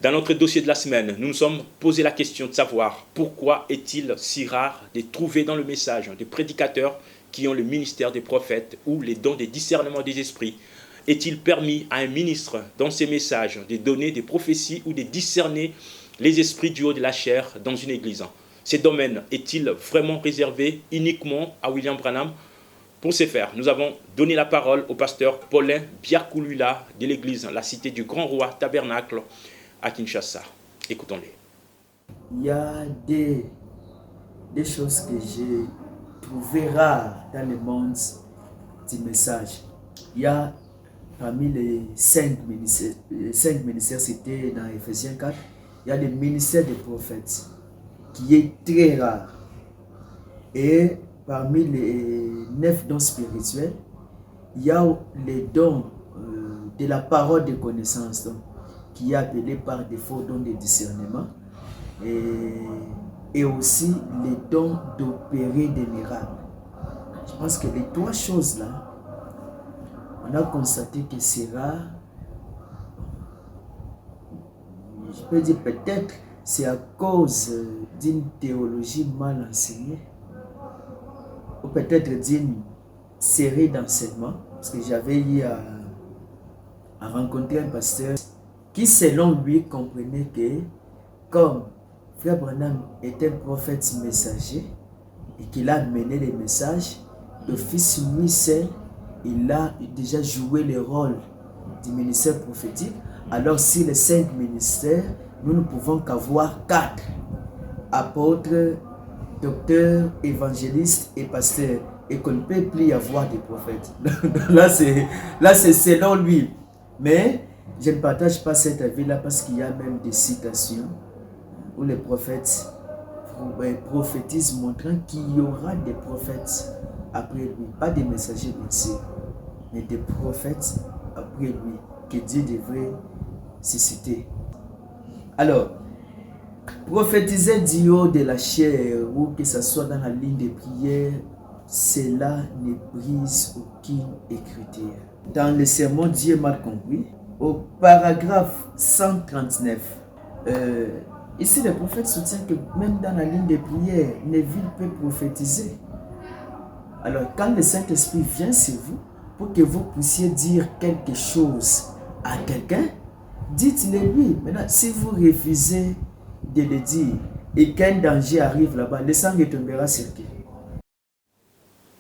Dans notre dossier de la semaine, nous nous sommes posé la question de savoir pourquoi est-il si rare de trouver dans le message des prédicateurs qui ont le ministère des prophètes ou les dons des discernements des esprits. Est-il permis à un ministre dans ses messages de donner des prophéties ou de discerner les esprits du haut de la chair dans une église? Ce domaine est-il vraiment réservé uniquement à William Branham? Pour ce faire, nous avons donné la parole au pasteur Paulin Biakulula de l'église La Cité du Grand Roi Tabernacle à Kinshasa. Écoutons-les. Il y a des choses que j'ai trouvées rares dans le monde du message. Il y a parmi les 5 ministères cités dans Ephésiens 4, il y a le ministère des prophètes qui est très rare. Et parmi les 9 dons spirituels, il y a les dons de la parole de connaissance, donc, qui est appelé par défaut don de discernement, et aussi les dons d'opérer des miracles. Je pense que les 3 choses-là, on a constaté que c'est rare. Je peux dire peut-être c'est à cause d'une théologie mal enseignée, ou peut-être d'une série d'enseignements, parce que j'avais eu à rencontrer un pasteur qui, selon lui, comprenait que comme Frère Branham est un prophète messager et qu'il a mené les messages, d'office lui seul, il a déjà joué le rôle du ministère prophétique. Alors si les 5 ministères, nous ne pouvons qu'avoir 4 apôtres, docteurs, évangélistes et pasteurs, et qu'on ne peut plus y avoir des prophètes. Là c'est selon lui. Mais je ne partage pas cet avis-là parce qu'il y a même des citations où les prophètes prophétisent montrant qu'il y aura des prophètes après lui. Pas des messagers bien sûr, mais des prophètes après lui que Dieu devrait susciter. Alors, prophétiser du haut de la chair ou que ce soit dans la ligne de prière, cela ne brise aucune écriture. Dans le sermon Dieu mal compris, au paragraphe 139, ici le prophète soutient que même dans la ligne de prière, Neville peut prophétiser. Alors quand le Saint-Esprit vient sur vous, pour que vous puissiez dire quelque chose à quelqu'un, dites-le lui. Maintenant, si vous refusez de le dire et qu'un danger arrive là-bas, le sang retombera sur qui?